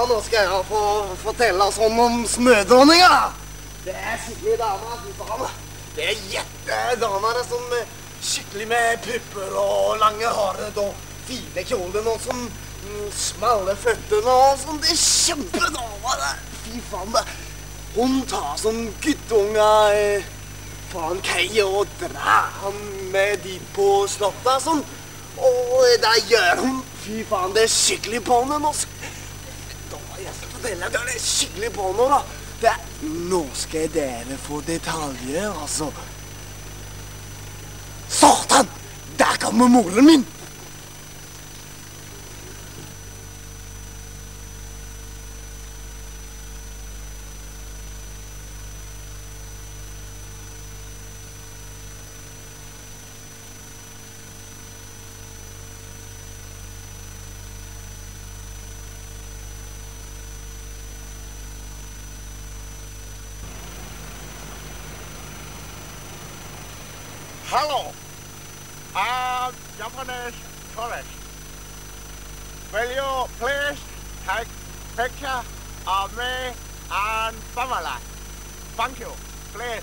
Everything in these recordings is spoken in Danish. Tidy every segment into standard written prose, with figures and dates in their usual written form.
nu skal jeg fortælle os om smødronninger. Det er skikkelig damer, fy faen. Det er jættedamer, det er sånn skikkelig med pupper og lange håret og fine kjolen og sånn smalle føttene og sånn. Det er kjempedamer, det. Fy faen, det. Hun tar sånn guttunger faen Kei og drar han med dit på slottet sånn. Og det gjør hun. Fy faen, det er skikkelig på henne nå. Jeg skal fortelle deg, det er skikkelig på henne da. Nå skal dere få detaljer, altså. Satan! Der kommer moren min! Hello, Japanese tourist. Will you please take picture of me and family? Thank you, please.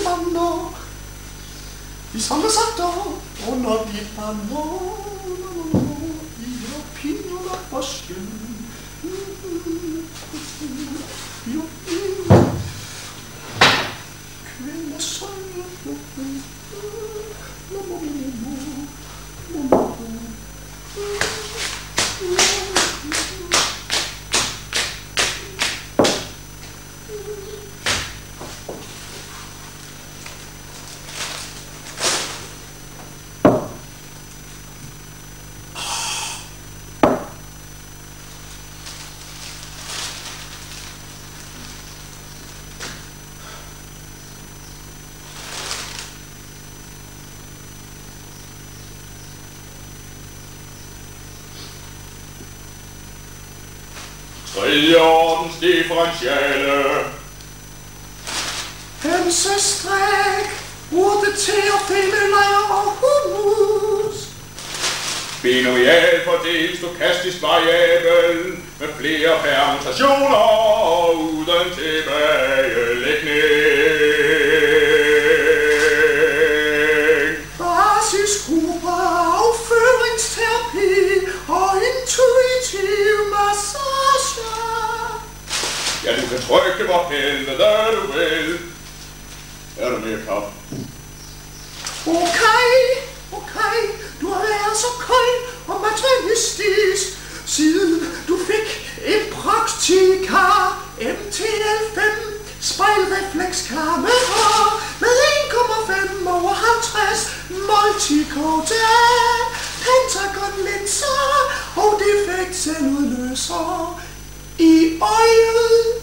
Banno, i sono stato uno di panno, io pino la posca, io quella sogno, Trilliardens differentiale. Hønsestræk, urte til at finde lejr og humus. Binomial fordelt stokastisk variabel med flere permutationer og uden tilbagelægning. Basisgrupper, afføringsterapi og intuitiv massage. Ja, du kan trykke hvor helvede du vil. Er du med, Kap? Okay, du har været så kold og materialistisk, siden du fik en Praktika MTL5 spejlreflekskamera med 1,5 over 50 multicoated pentagonlinser og defekt selvudløser i øjet.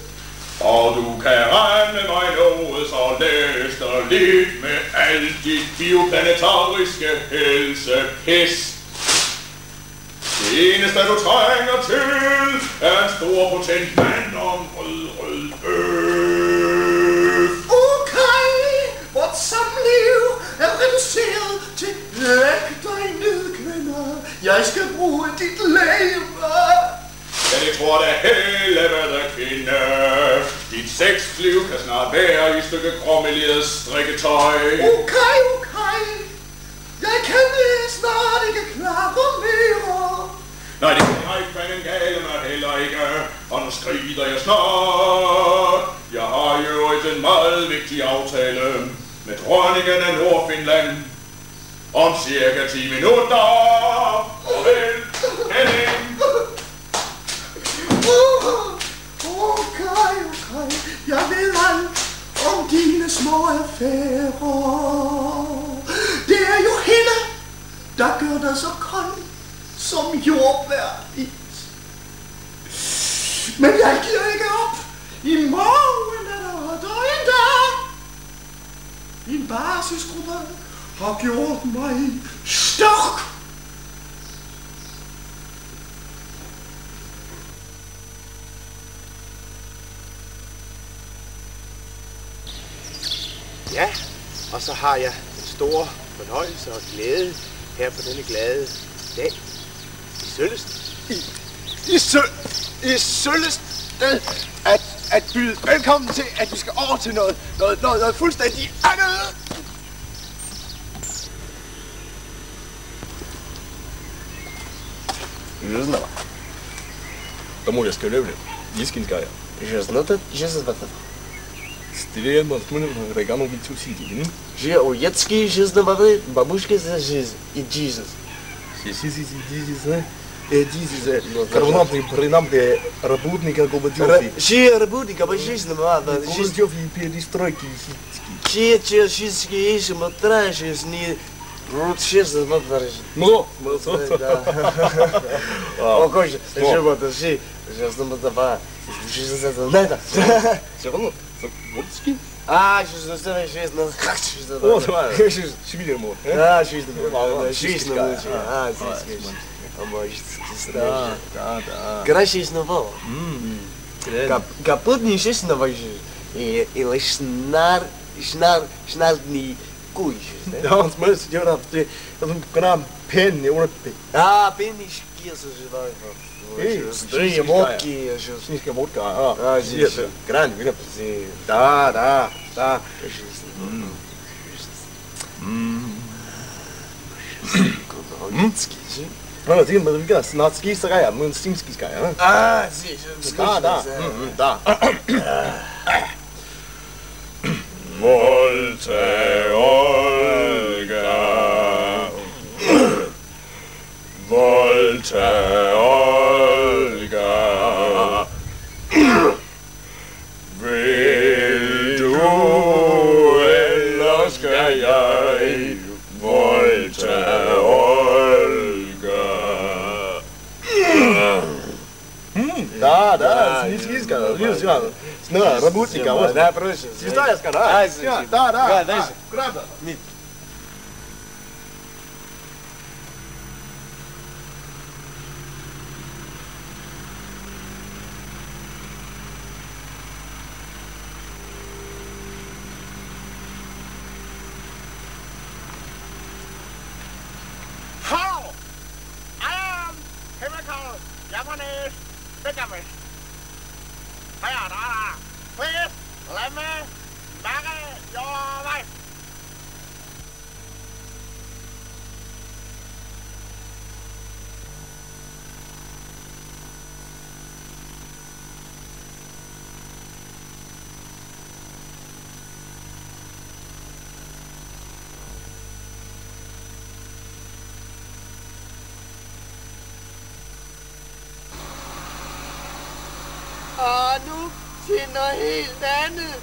Og du kan regne mig noget så læsterligt med alt dit bioplanetariske helsepis. Det eneste du trænger til er en stor potent mand om rød Okay, vort samliv er reduceret til læg dig ned, kvinder. Jeg skal bruge dit læbe. Ja, det tror da helvede, kvinde. Dit sexliv kan snart være i et stykke gråmeleret strikketøj. Okay. Jeg kan snart ikke klare mere. Nej, det kan jeg ikke fanden gale mig heller ikke. Og nu skrider jeg snart. Jeg har jo en meget vigtig aftale med dronningen af Nordfinland. Om cirka 10 minutter. Farvel, Henning. Okay. Jeg ved alt om dine små affærer. Det er jo hende, der gør dig så kold som jordbæris. Men jeg giver ikke op. I morgen basisgruppe har gjort mig stærk. Ja, og så har jeg en stor fornøjelse og glæde her på denne glade dag i Søllested. I Søllested at byde velkommen til, at vi skal over til noget fuldstændig andet. Не знала. Тому я скажу, Искинская. Стилема, Регано Витусити. Же уецкий жизненный бабушки за жизнь и Jesus. Карбонатный принамки работника Гобадёфи. Че работника по жизни надо. Гобадёфи перестройки. Че жизнь смотришь, не вот честно смотришь. Ну, да. О, коже, живота, сейчас нам это жизнь надо. Чего? Водки? А, жизнь надо. Как жизнь надо? Вот, Швидермо. Да, жизнь надо. Жизнь надо. А, здесь. А может, да. Краще снова. Капут не честно и лишь снарный куй. Ja, han smäller gör att det de kan pen i ordet. А, пенишь киса живая. Стрия водки, Снишка водка. А, здесь. Грань, видно. Да. Ну, ты мы видно, снатский сарай, мы стимский скай, а? А, здесь. Да. Volte Olga, Volte Olga, vil du eller skal jeg, Volte Olga. Да, снизка, Snører, работника, вот. Да, проще. Свистаеска, да? Да. Дальше. Кратко. Hello! I am chemical Japanese Benjamin. Please let me marry your wife. Og nu til noget helt andet.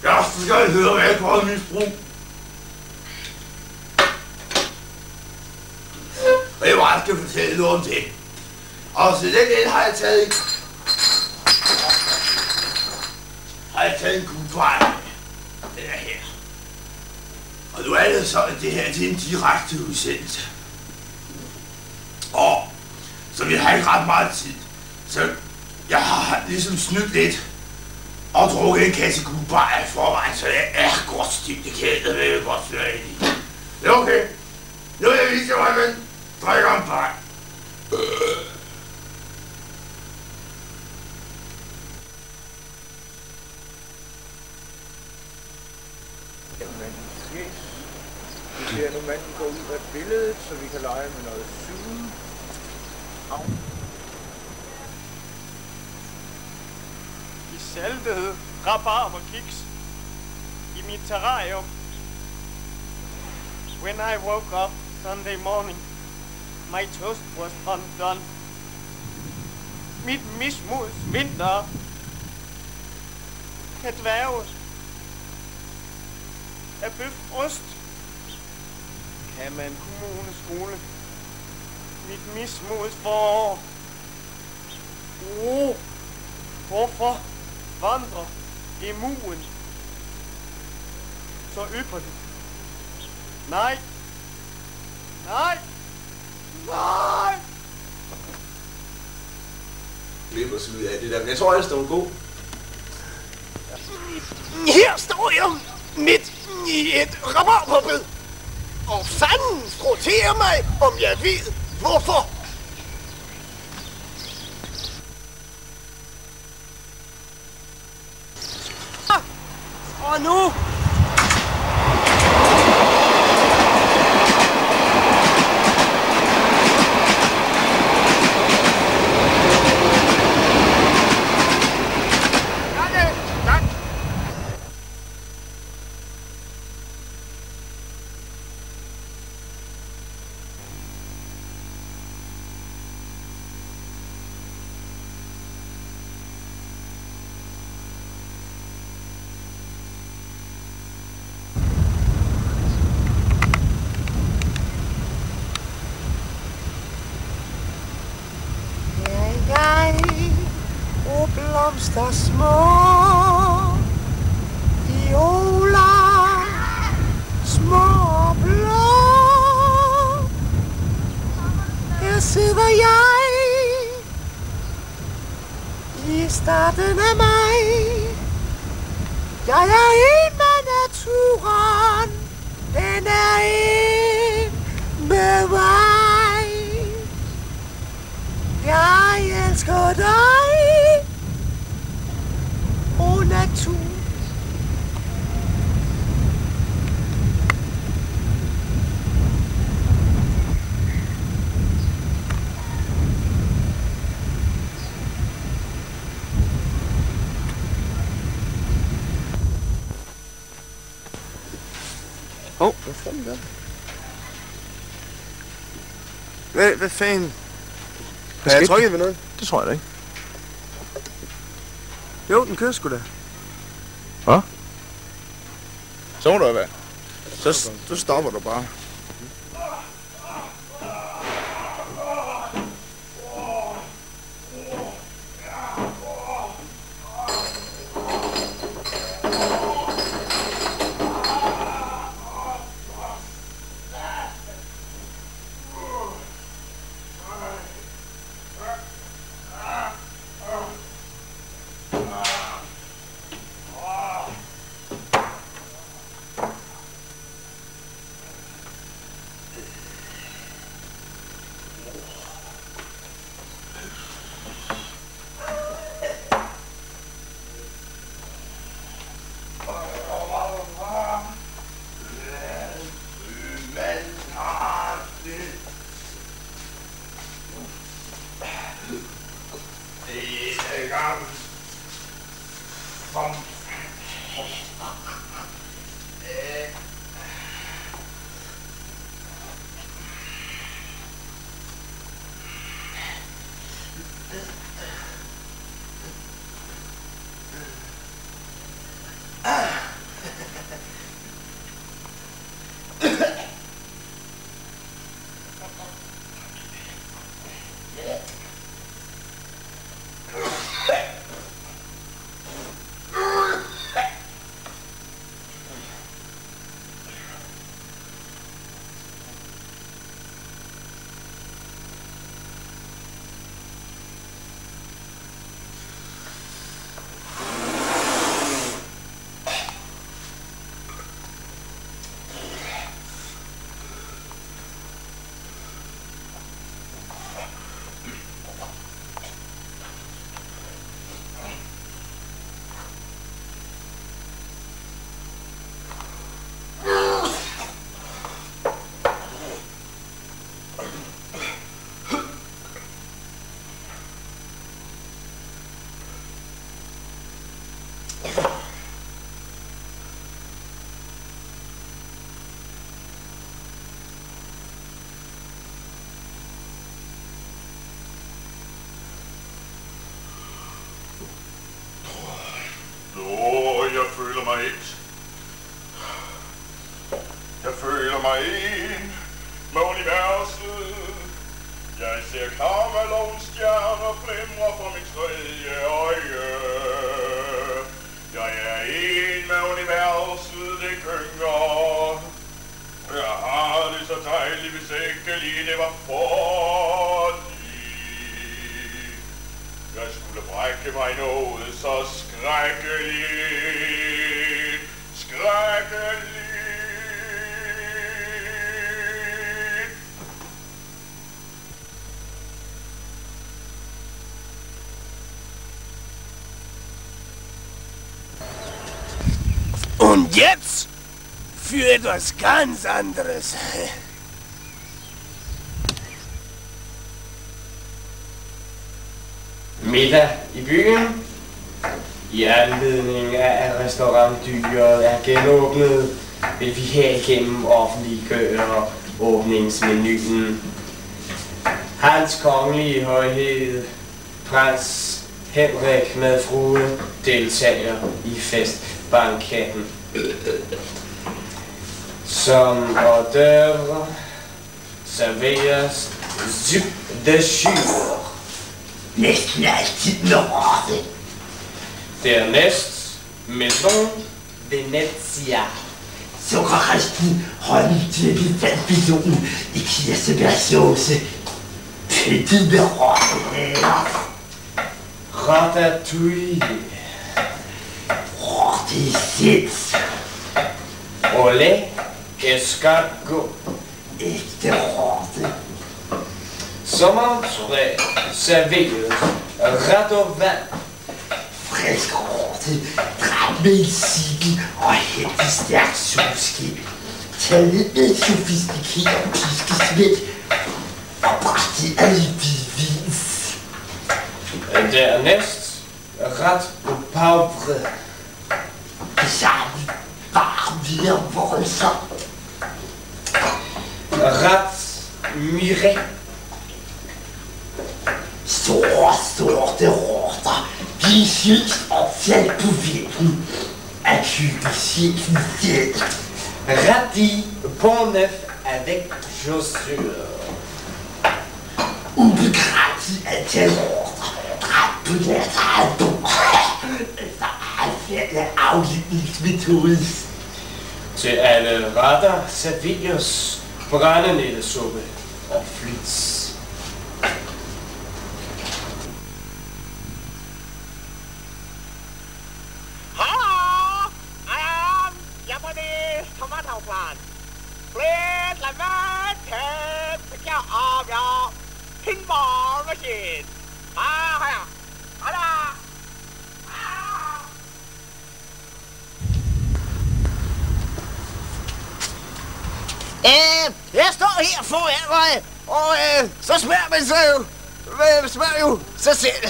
Carsten, skal jeg høre, hvad jeg får misbrug. Og jeg bare skal fortælle noget om det. Og så den har jeg taget en kuglerej. Den er her. Og nu er det så, at det her det er en direkte udsendelse. Og så vi har ikke ret meget tid. Så jeg har ligesom snydt lidt og drukket en kasse kuglerej i forvejen, så jeg er godt stiv. Det kan jeg godt sløre ind i. Det er okay. Nu vil jeg vise mig, men drikker en bajer. Vi ser nu manden gå ud af billedet, så vi kan lege med noget zoom. De saltede rabarberkiks i mit terrarium. When I woke up Sunday morning, my toast was undone. mit mismods vinter kan dværges af bøfost. Kan man kommuneskole mit mismods forår? Hvorfor vandrer emuen så ypperligt? Nej! Nej! Nej! Glip og så ud af det der, men jeg tror ellers, det var god. Her står jeg midt i et rabarberbed. Og fanden frotterer mig, om jeg ved hvorfor. Og nu... blomster små, violer, små og blå. Her sidder jeg i starten af maj. Jeg er en med naturen, den er en med mig. Jeg elsker dig, o natur. Hvad fanden der? Hvad fanden? Har jeg trykket ved noget? Det tror jeg da ikke. Jo, den kører sgu da. Hvad? Så må du være. Så stopper du bare. skrækkeligt, det var fordi jeg skulle brække mig noget så skrækkeligt, skrækkeligt. Und jetzt für etwas ganz anderes. Middag i byen. I anledning af, at restaurantdyret er genåbnet, vil vi herigennem offentliggøre åbningsmenuen. Hans kongelige højhed, prins Henrik med frue, deltager i festbanketten. Som hors d'oeuvre serveres soupe de jure. Næsten altid med rotte. Dernæst Maison Venezia. Sukkerresten, honningstæppet, vandbidonen i kirsebærsauce. Pyttet med rotte. Ratatouille. Rotte-essens. Olé escargot. Ægte rotte. Som entré serveres ret og vand. Frisk rotte, dræbt med en sigel og helt i stærkt solskin. Taget med sofistikeret piskesmæt og bragt i alibivins. Dernæst ret au pauvre. Sammen varm videre voldsom. Ret muret. Store, sorte rotter, viciøst opsat på væggen af køkkenchefen selv. Radis pont neuf avec chaussures. Ubegrænset antal rotter, dræbt på deres eget bord. Efter adfærd af afledningsmetode. Til alle retter serveres brændenældesuppe og flis. Tomatoplan. Please let me take picture of your pinball machine. Her. Tada. Jeg står her foran mig, og så spørger man sig jo, sig selv,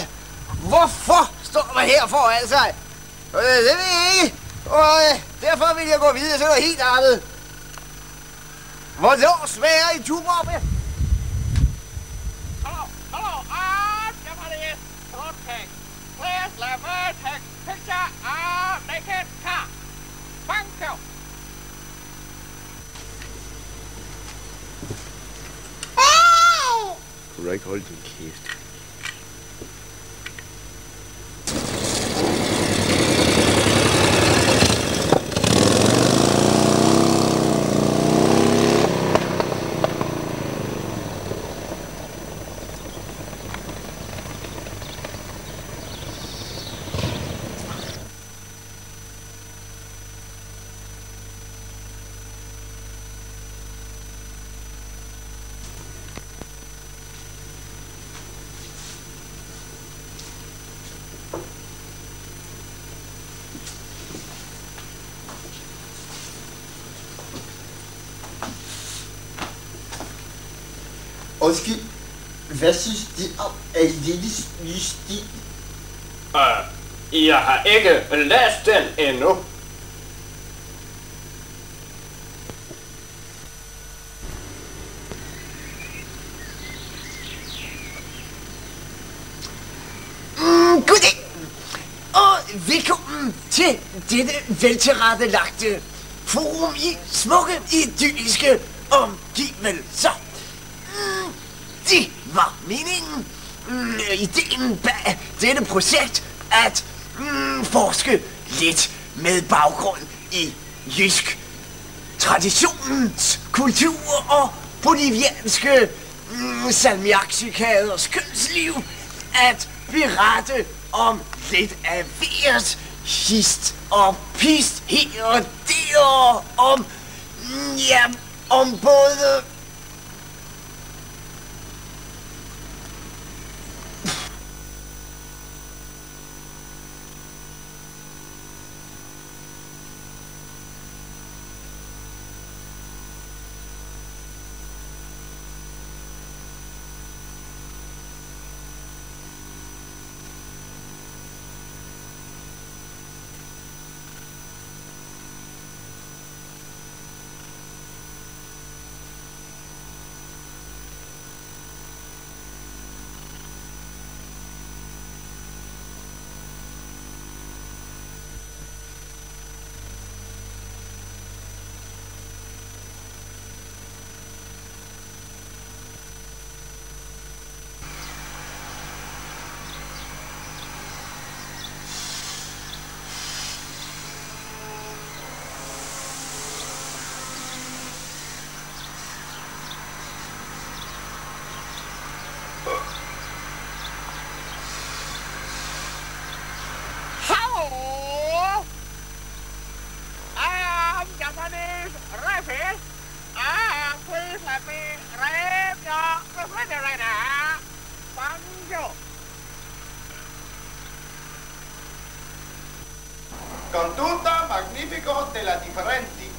hvorfor står man her foran sig? Det ved jeg ikke, og derfor vil jeg gå videre til noget helt andet. Hvornår smager en tuborg? Hello, Japanese. Okay. Please let me take picture of naked car. Thank you. Kunne du ikke holde din kæft? Undskyld, hvad synes de om Alides nye stil? Jeg har ikke læst den endnu. Goddag, og velkommen til dette veltilrettelagte forum i smukke, idylliske omgivelser. Det var meningen, ideen bag dette projekt, at forske lidt med baggrund i jysk traditionens kultur og bolivianske salmiakkikaders kønsliv at berette om lidt af hvert hist og pist her og der om, ja, om både... Japanese rapist. Please let me rape your refrigerator. Thank you. Conduta magnifico della differenti,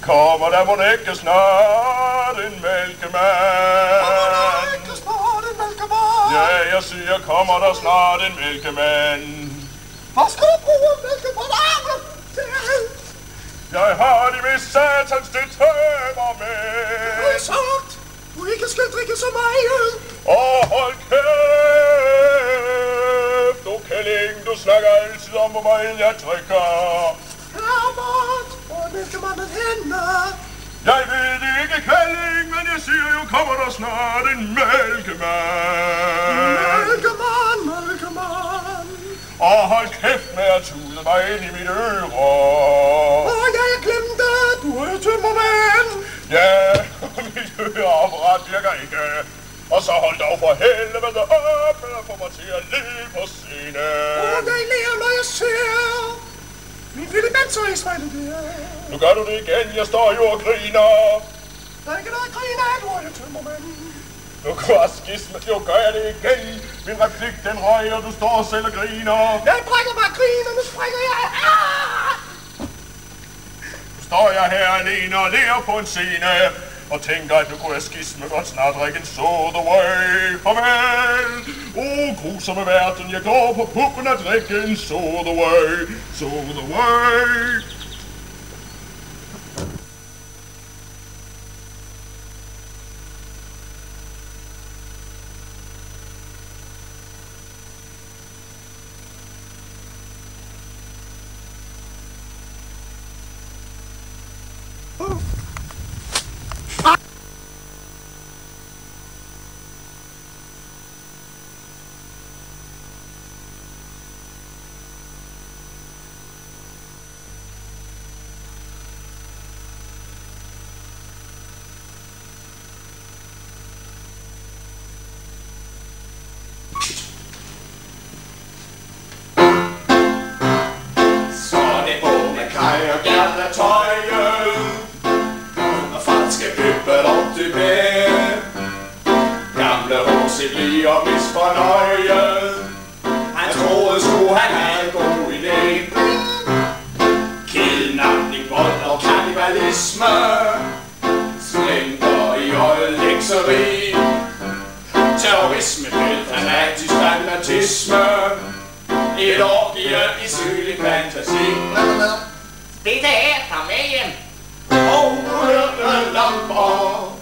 Kommer der mon ikke snart en mælkemand? Kommer der ikke snart en mælkemand? Ja, jeg siger, kommer der snart en mælkemand? Hvad skal du bruge mælkemandarmen til? Jeg har de mest satans det tømmer med. Jeg har sagt, du ikke skal drikke så meget. Og hold kæft, du kælling, du snakker altid om, hvor meget jeg drikker. Herbert, hvor er mælkemanden henne? Jeg ved det ikke, kælling, men jeg siger jo, kommer der snart en mælkemand. Mælkemand. Og hold kæft med at tude mig ind i mit øre. Og jeg glemte, du er tømmermand. Ja, mit høreapparat virker ikke. Og så hold dog for helvede op med at få mig til at leve på scenen. Og jeg lærer, når jeg ser min lille danser i spejlet der. Nu gør du det igen, jeg står jo og griner. Der er ikke noget at grine af, du er tømmermand. Nu går skisme, jo gør jeg det igen. Min replik, den røg, og du står selv og griner. Jeg brækker bare griner, nu springer jeg. Nu står jeg her alene og ler på en scene. Og tænker, at nu kunne jeg skisme godt snart drikke en soda way. Farvel! Grusomme verden, jeg går på puppen og drikke en soda way. Soda way. Han troede sgu han havde en god idé. Kidnapning, vold og kannibalisme, slender i øjelægseri, terrorisme, fanatisk fanatisme, et orgie i sygelig fantasi. Det her, kom med hjem. Og rørende lamper,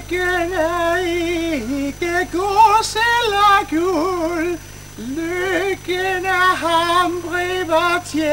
Lykken er ikke gods eller guld. Lykken er ham privatieret.